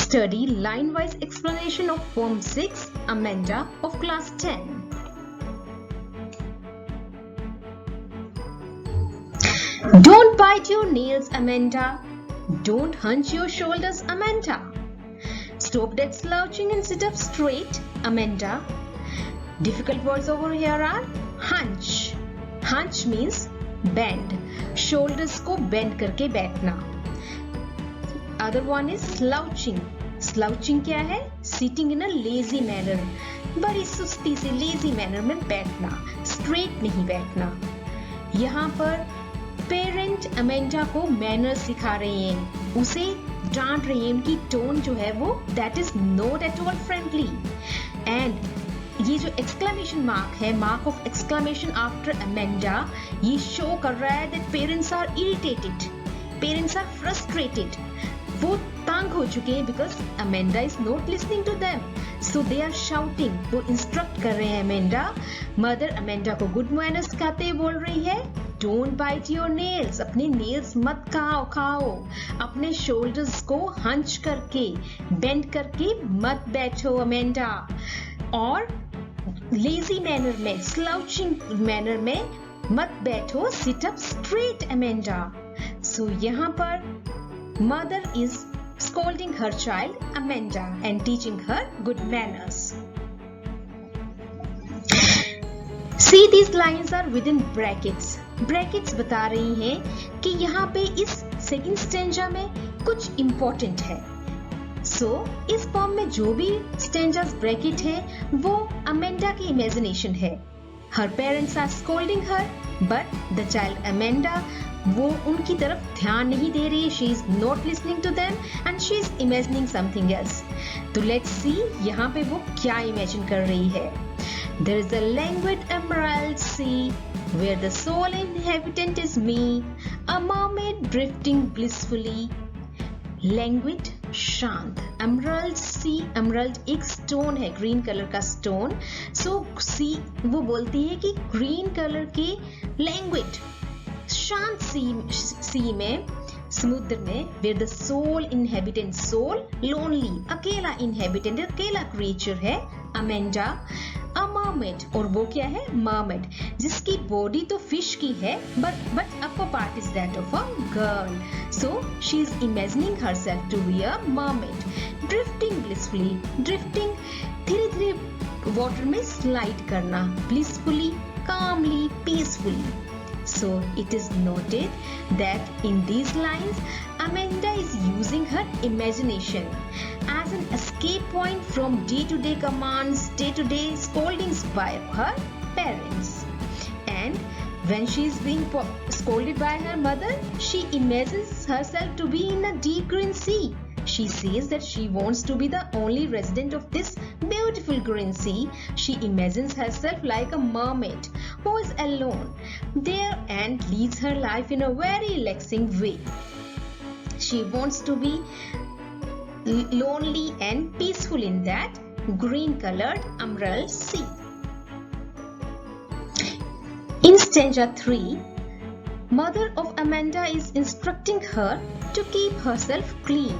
Study line-wise explanation of Poem 6, Amanda of class 10. Don't bite your nails, Amanda. Don't hunch your shoulders, Amanda. Stop that slouching and sit up straight, Amanda. Difficult words over here are hunch. Hunch means bend. Shoulders को bend करके बैठना. Other one is slouching. Slouching क्या है? Sitting in a lazy manner. बड़ी सुस्ती से lazy manner में बैठना. Straight नहीं बैठना. यहाँ पर पेरेंट अमेंडा को मैनर्स सिखा रहे हैं, उसे डांट रहे हैं. उनकी टोन जो है वो that is not at all friendly. And ये जो एक्सक्लेमेशन मार्क है, mark of exclamation after Amanda, ये शो कर रहा है that parents are irritated, parents are frustrated. वो तंग हो चुके हैं because Amanda is not listening to them, so they are shouting. वो इंस्ट्रक्ट कर रहे हैं अमेंडा. मदर अमेंडा को गुड मैनर्स सिखाते हुए बोल रही है, डोंट बाइट योर नेल्स, अपने नेल्स मत खाओ. अपने शोल्डर्स को हंच करके बेंड करके मत बैठो अमेंडा. और लेजी मैनर में, स्लाउचिंग मैनर में मत बैठो. Sit up straight Amanda. So यहाँ पर mother is scolding her child Amanda and teaching her good manners. See, these lines are within brackets. Brackets बता रही हैं कि यहाँ पे इस सेकंड स्टेंजा में कुछ important है. So, इस फॉर्म में जो भी स्टेंजास ब्रैकेट है वो अमेंडा की इमेजिनेशन है. Her parents are scolding her, but the child Amanda, वो उनकी तरफ ध्यान नहीं दे रही. She is not listening to them and she is imagining something else. तो let's see यहाँ पे वो क्या imagine कर रही है. There is a languid emerald sea where the sole inhabitant is me, a mermaid drifting blissfully. Languid, शांत. Emerald sea, emerald एक स्टोन है, ग्रीन कलर का स्टोन. So sea, वो बोलती है कि ग्रीन कलर के languid, शांत सी में, समुद्र में, where the sole inhabitant, soul lonely, अकेला inhabitant, अकेला creature है अमेंडा. A mermaid, और वो क्या है? mermaid, जिसकी बॉडी तो फिश की है but upper part is that of a girl. So she is imagining herself to be a mermaid, drifting blissfully. drifting धीरे धीरे वाटर में स्लाइड करना, blissfully, calmly, peacefully. So it is noted that in these lines Amanda is using her imagination as an escape point from day-to-day commands, day-to-day scoldings by her parents. And when she is being scolded by her mother, she imagines herself to be in a deep green sea. She says that she wants to be the only resident of this beautiful green sea. She imagines herself like a mermaid who is alone there and leads her life in a very relaxing way. She wants to be lonely and peaceful in that green colored emerald sea. In stanza 3, mother of Amanda is instructing her to keep herself clean.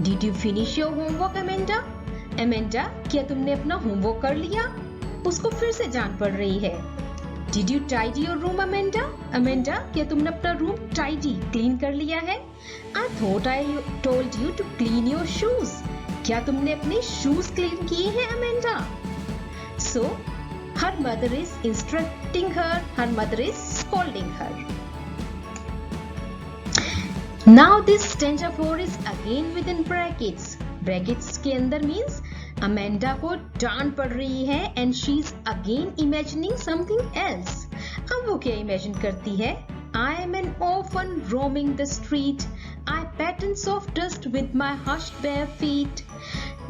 Did you finish your homework, Amanda? Amanda, क्या तुमने अपना homework कर लिया? उसको फिर से जान पड़ रही है. Did you tidy your room, Amanda? Amanda, क्या तुमने अपना रूम tidy, clean कर लिया है? I thought I told you to clean your shoes. क्या तुमने अपने shoes clean किए हैं, Amanda? So, her mother is instructing her, her mother is scolding her. Now this stanza 4 is again within brackets. Brackets के अंदर means Amanda को डांट पड़ रही है and she is again imagining something else. अब वो क्या imagine करती है? I am an orphan roaming the street. I pattern soft dust with my hushed bare feet.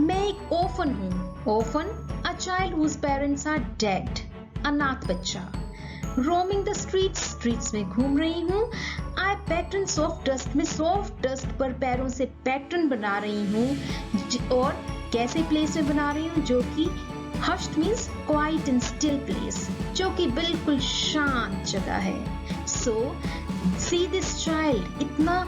मैं एक orphan हूँ. Orphan, a child whose parents are dead. अनाथ बच्चा. Roaming the streets, streets में घूम रही हूँ. I pattern soft dust, में soft dust पर पैरों से पैटर्न बना रही हूँ. और कैसे प्लेस में बना रही हूँ? जो कि hushed means quiet and still place, जो कि बिल्कुल शांत जगह है. So see this child, इतना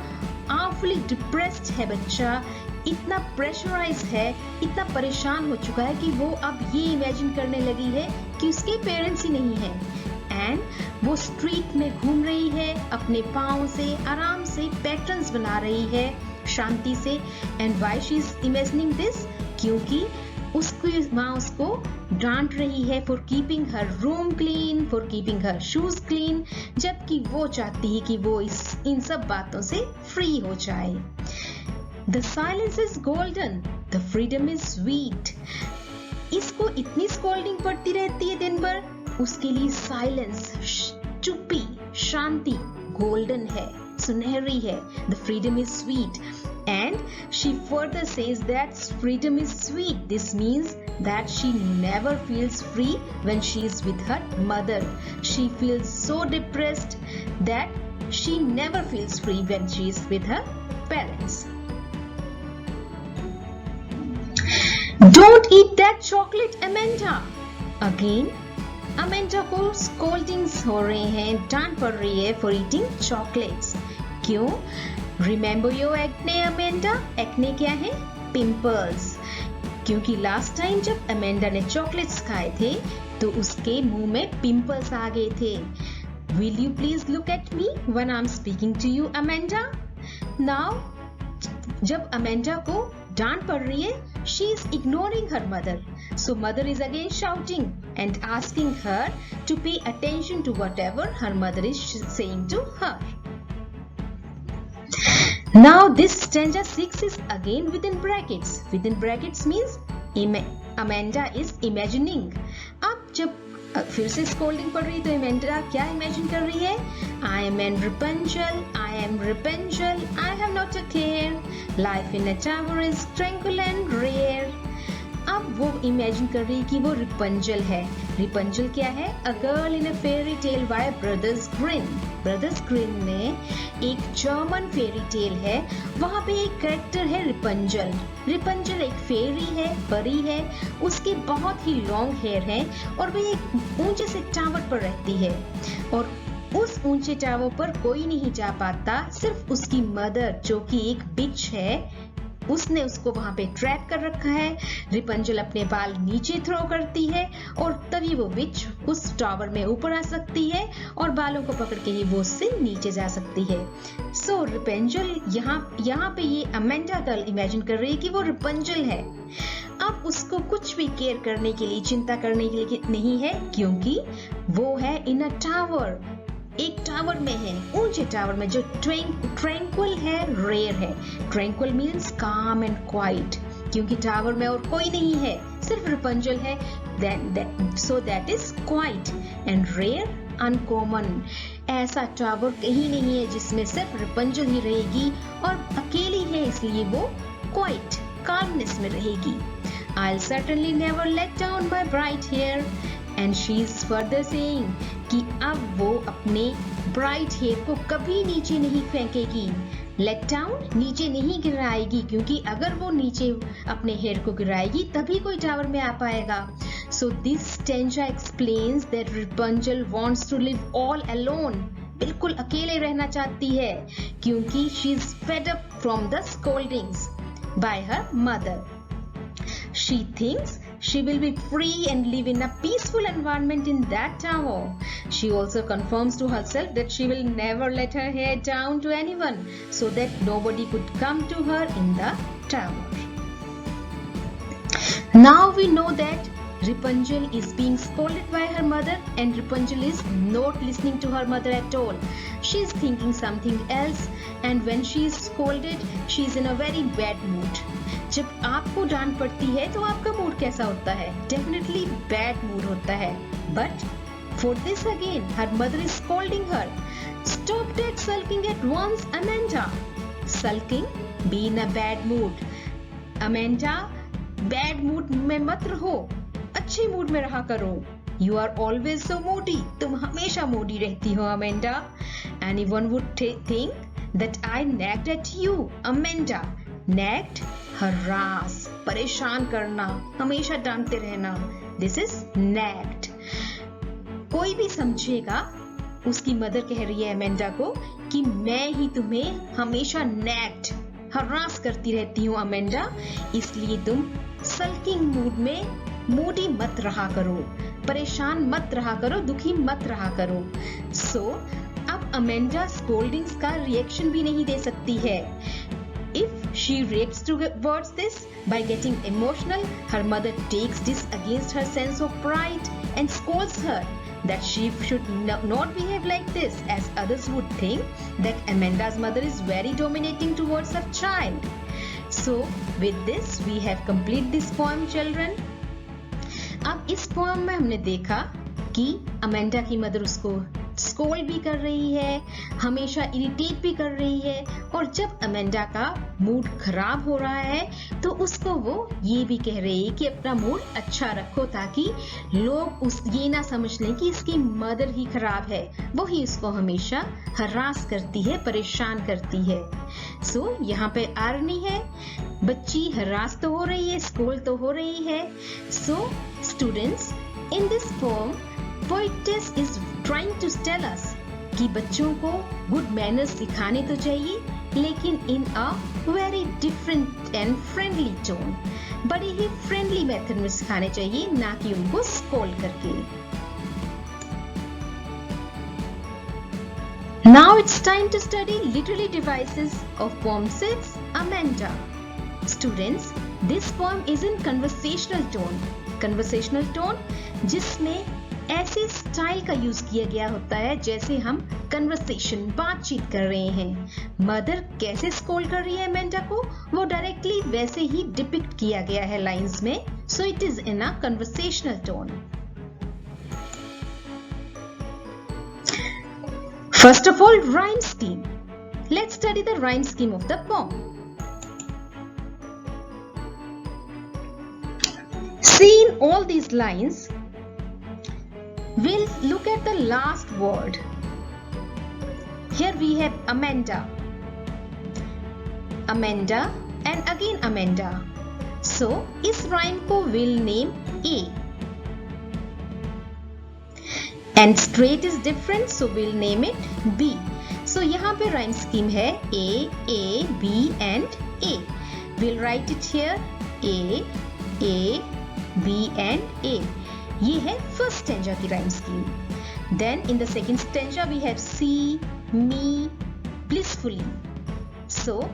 awfully depressed है बच्चा, इतना प्रेशराइज है, इतना परेशान हो चुका है कि वो अब ये इमेजिन करने लगी है कि उसके पेरेंट्स ही नहीं है। एंड वो स्ट्रीट में घूम रही है, अपने पाँव से आराम से पैटर्न्स बना रही है शांति से। And why she is imagining this? क्योंकि उसकी माँ उसको डांट रही है for keeping her room clean, for keeping her shoes clean, जबकि वो चाहती है कि वो इन सब बातों से फ्री हो जाए। The silence is golden, the freedom is sweet. इसको इतनी स्कोल्डिंग पड़ती रहती है दिन भर, उसके लिए साइलेंस, चुप्पी, शांति गोल्डन है, सुनहरी है। The freedom is sweet. And she further says that freedom is sweet. This means that she never feels free when she is with her mother. She feels so depressed that she never feels free when she is with her parents. Don't eat that chocolate, Amanda. Again, Amanda को scoldings हो रहे हैं, डांट पड़ रही है for eating chocolates. क्यों? Remember your acne, Amanda? Acne क्या है? Pimples. क्योंकि लास्ट टाइम जब अमेंडा ने चॉकलेट्स खाए थे तो उसके मुंह में पिंपल्स आ गए थे। Will you please look at me when I'm speaking to you, Amanda? Now, जब अमेंडा को डांट पड़ रही है, she is ignoring her mother. So mother is again shouting and asking her to pay attention to whatever her mother is saying to her. Now this stanza 6 is again within brackets. Within brackets means Amanda is imagining. अब जब फिर से scolding पड़ रही तो Amanda क्या imagine कर रही है? I am Rapunzel, I am Rapunzel, I have not a care. Life in a tower is tranquil and rare. अब वो इमेजिन कर रही कि वो रिपंजल है। रिपंजल क्या है? A girl in a fairy tale by Brothers Grimm. Brothers Grimm में एक जर्मन फेरी टेल है, वहाँ पे एक कैरेक्टर है रिपंजल। रिपंजल एक फेरी है, परी है, उसके बहुत ही लॉन्ग हेयर है और वह एक ऊंचे से टावर पर रहती है और उस ऊंचे टावर पर कोई नहीं जा पाता, सिर्फ उसकी मदर जो कि एक बिच है, उसने उसको वहां पे ट्रैप कर रखा है। रिपंजल अपने बाल नीचे थ्रो करती है और तभी वो विच उस टावर में ऊपर आ सकती है और बालों को पकड़ के ही वो उससे नीचे जा सकती है। सो रिपंजल यहाँ पे ये अमेंडा गर्ल इमेजिन कर रही है कि वो रिपंजल है। अब उसको कुछ भी केयर करने के लिए, चिंता करने के लिए नहीं है, क्योंकि वो है इन अ टावर, एक टावर में है, ऊंचे टावर में जो ट्रैंक्विल है, रेयर है। Tranquil means calm and quiet, क्योंकि टावर में और कोई नहीं है, सिर्फ रिपंजल है, so that is quiet and rare, uncommon. ऐसा टावर कहीं नहीं है जिसमें सिर्फ रिपंजल ही रहेगी और अकेली है, इसलिए वो क्वाइट, कामनेस में रहेगी। I'll certainly never let down my bright hair. And she is further saying कि अब वो अपने ब्राइट हेयर को कभी नीचे नहीं फेंकेगी। लेट डाउन, नीचे नहीं गिराएगी, क्योंकि अगर वो नीचे अपने हेयर को गिराएगी तभी कोई टावर में आ पाएगा। So this stanza explains that Rapunzel wants to live all alone. बिल्कुल अकेले रहना चाहती है, क्योंकि she is fed up from the scoldings by her mother. She thinks she will be free and live in a peaceful environment in that tower. She also confirms to herself that she will never let her hair down to anyone, so that nobody could come to her in the tower. Now we know that Rapunzel is being scolded by her mother and Rapunzel is not listening to her mother at all. She is thinking something else and when she is scolded, she is in a very bad mood. जब आपको डांट पड़ती है तो आपका mood कैसा होता है? Definitely bad mood होता है. But for this again, her mother is scolding her. Stop that sulking at once, Amanda. Sulking, be in a bad mood. Amanda, bad mood में मत रहो, अच्छे मूड में रहा करो। You are always so moody. तुम हमेशा moody रहती हो, Amanda. Anyone would think that I nagged at you, Amanda. Nagged, harass, परेशान करना, हमेशा डांटते रहना. This is nagged. कोई भी समझेगा उसकी मदर कह रही है अमेंडा को कि मैं ही तुम्हें हमेशा नेग्ड हरास करती रहती हूँ अमेंडा, इसलिए तुम सल्किंग मूड में मूडी मत रहा करो, परेशान मत रहा करो, दुखी मत रहा करो। अब अमेंडा स्कोल्डिंग्स का रिएक्शन भी नहीं दे सकती है। If she reacts towards this by getting emotional, her mother takes this against her sense of pride and scolds her that she should not behave like this, as others would think that Amanda's mother is very dominating towards her child. So with this we have complete this poem, children. अब इस poem में हमने देखा कि Amanda की mother उसको scold भी कर रही है, हमेशा इरिटेट भी कर रही है, और जब अमेंडा का मूड खराब हो रहा है तो उसको वो ये भी कह रही है कि अपना मूड अच्छा रखो ताकि लोग ये ना समझ लें कि इसकी मदर ही खराब है, वो ही उसको हमेशा हरास करती है, परेशान करती है। यहाँ पे आर्नी है, बच्ची हरास तो हो रही है, स्कोल्ड तो हो रही है। Students, in this poem poetess is trying to tell us कि बच्चों को गुड मैनर्स सिखाने तो चाहिए, लेकिन in a very different and friendly tone, बड़े ही फ्रेंडली मेथड में सिखाने चाहिए, ना कि उनको स्कोल्ड करके। Now it's time to study literary devices of poem 6, Amanda. Students, this poem is in conversational tone. Conversational tone जिसमें ऐसे स्टाइल का यूज किया गया होता है जैसे हम कन्वर्सेशन बातचीत कर रहे हैं। मदर कैसे स्कोल्ड कर रही है अमेंडा को, वो डायरेक्टली वैसे ही डिपिक्ट किया गया है लाइंस में। So it is in a conversational tone. First of all, rhyme scheme. Let's study the rhyme scheme of the poem. See, in all these lines, we'll look at the last word. Here we have Amanda. Amanda and again Amanda. So, इस rhyme को we'll name A. And straight is different, so we'll name it B. So यहाँ पे rhyme scheme है A, B and A. We'll write it here A, B and A. ये है first stanza की rhyme scheme. Then in the second stanza we have see, me, blissfully. So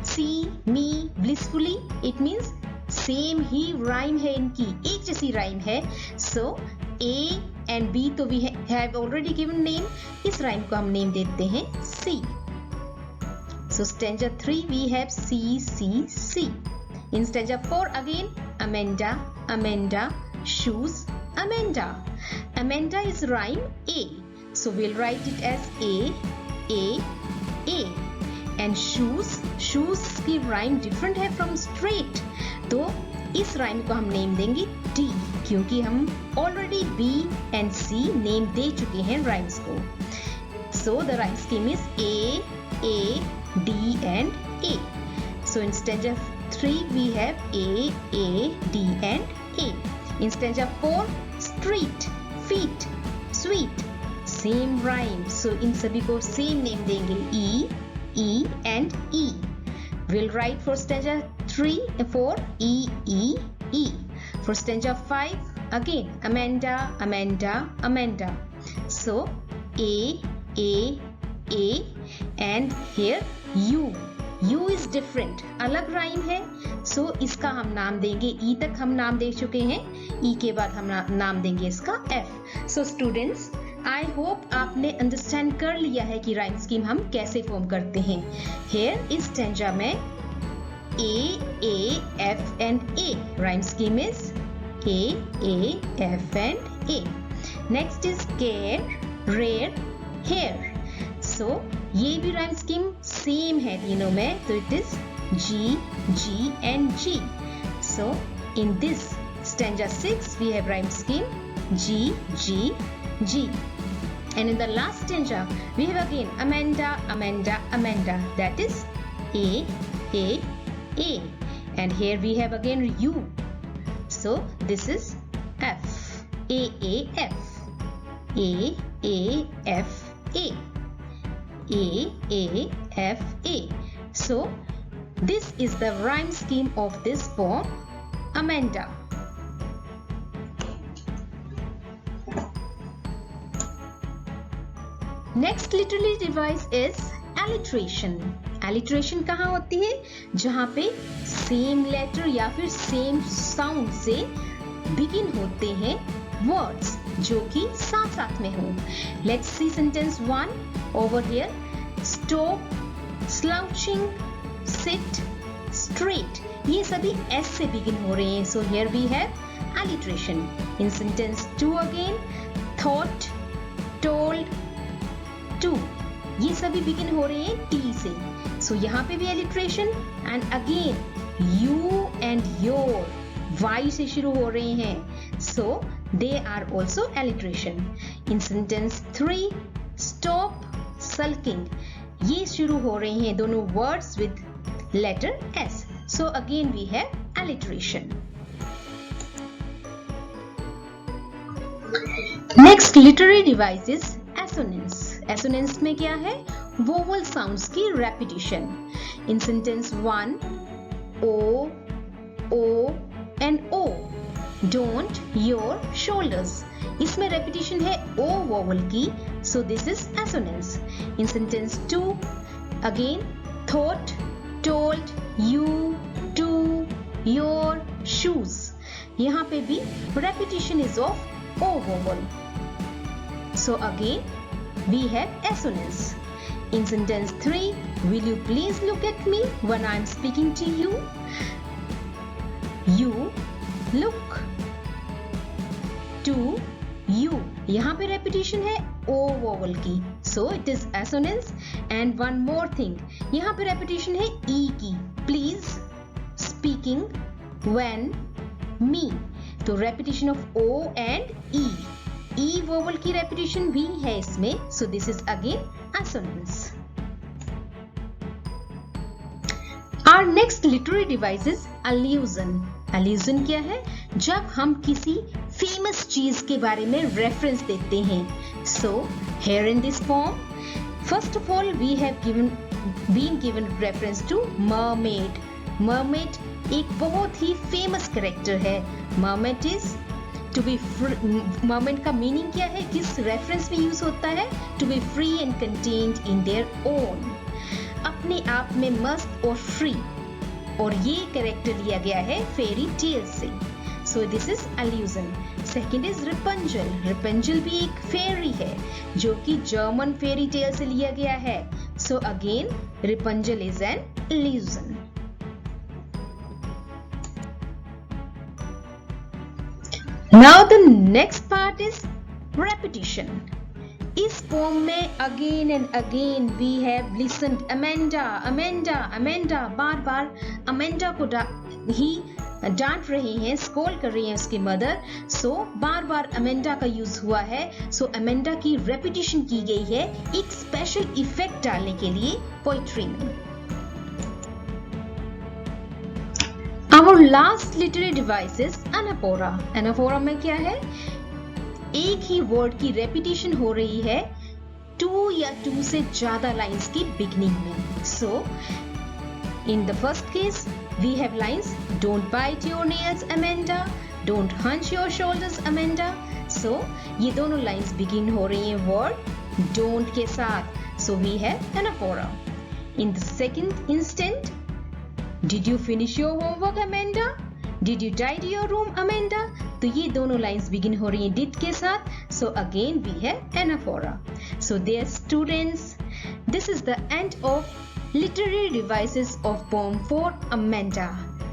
see, me, blissfully, it means same he rhyme है इनकी, एक जैसी rhyme है. So A and B तो we have already given name, इस rhyme को हम name देते हैं C. So stanza 3 we have C, C, C. In stanza 4 again Amanda, Amanda, shoes, Amanda. Amanda is rhyme A, so we'll write it as A. And shoes, shoes की rhyme different है from straight, तो इस rhyme को हम name देंगे D, क्योंकि हम already B and C name दे चुके हैं rhymes को. So the rhyme scheme is A, D and A. So in stanza 3 we have A, D and A. In stanza 4 street, feet, sweet, same rhyme. So इन सभी को same name देंगे E and E. We'll write for stanza 3 and 4 E. For stanza 5 again Amanda, Amanda, Amanda. So A and here U is different, अलग rhyme है. So इसका हम नाम देंगे E तक हम नाम दे चुके हैं, E के बाद हम नाम देंगे इसका F. So students, I hope आपने अंडरस्टैंड कर लिया है कि राइम स्कीम हम कैसे फॉर्म करते हैं. Here इस स्टैंजा में A, F and A. Rhyme scheme is A, F and A. Next is care, rare, hair. So ये भी rhyme scheme same है तीनों में, तो it is G and G. So in this stanza 6 we have rhyme scheme G. And in the last stanza we have again Amanda, Amanda, Amanda. That is A. And here we have again U. So this is F. A, F. A F A. A F A. So this is the rhyme scheme of this poem, Amanda. Next literary device is alliteration. Alliteration कहाँ होती है? जहाँ पे same letter या फिर same sound से begin होते हैं वर्ड्स जो कि साथ साथ में हो. Let's see sentence 1 over here. Stop, slouching, sit, straight. ये सभी S से बिगिन हो रहे हैं. So here we have alliteration. In sentence 2 again, thought, told, to. ये सभी बिगिन हो रहे हैं T से. So यहाँ पे भी alliteration and again you and your Y से शुरू हो रहे हैं. So they are also alliteration. In sentence 3, stop, sulking. ये शुरू हो रहे हैं दोनों words with letter S. So again we have alliteration. Next literary device is assonance. Assonance में क्या है? Vowel sounds की repetition. In sentence 1, O, O and O. Don't your shoulders. इसमें repetition है O vowel की. So this is assonance. In sentence 2, again thought, told, you, to, your shoes. यहाँ पे भी repetition is of O vowel. So again we have assonance. In sentence 3, will you please look at me when I am speaking to you? You look to you. यहाँ पे repetition है O vowel की. So it is assonance. And one more thing, यहाँ पे repetition है E की. Please speaking when me. तो repetition of O and E. E vowel की repetition भी है इसमें. So this is again assonance. Our next literary device is allusion. Allusion क्या है? जब हम किसी famous चीज के बारे में reference देते हैं. So here in this poem, first of all we have been given reference to mermaid. Mermaid एक बहुत ही famous character है. Mermaid is to be free. Mermaid का meaning क्या है? किस reference में use होता है? To be free and contained in their own. अपने आप में मस्त और free. और ये character लिया गया है fairy tale से. So this is allusion. Second is Rapunzel. Rapunzel भी एक fairy है जो कि German fairy tale से लिया गया है. So again Rapunzel is an allusion. Now the next part is repetition. इस पोम में again and again we have listened Amanda, Amanda, Amanda. Bar bar Amanda को ही डांट रही हैं, स्कोल कर रही हैं उसकी मदर. सो बार बार Amanda का यूज हुआ है. सो Amanda की repetition की गई है एक स्पेशल इफेक्ट डालने के लिए पोइट्री में. Our last literary device is anaphora. Anaphora में क्या है? एक ही वर्ड की repetition हो रही है 2 या 2 से ज्यादा लाइंस की बिगनिंग में. So in the first case we have lines don't bite your nails Amanda, don't hunch your shoulders Amanda. So ये दोनों लाइंस बिगिन हो रही हैं वर्ड don't के साथ. So we have anaphora. In the second instant, Did you finish your homework Amanda? Did you tidy your room Amanda? तो ये दोनों लाइंस बिगिन हो रही हैं did के साथ. So again we have anaphora. So dear students, this is the end of literary devices of poem 4 Amanda.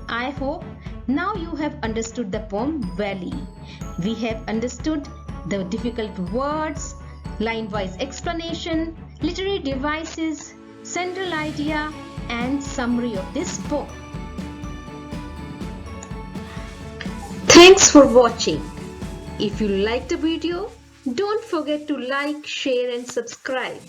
I hope now you have understood the poem well. We have understood the difficult words, line-wise explanation, literary devices, central idea and summary of this poem. Thanks for watching. If you liked the video, don't forget to like, share and subscribe.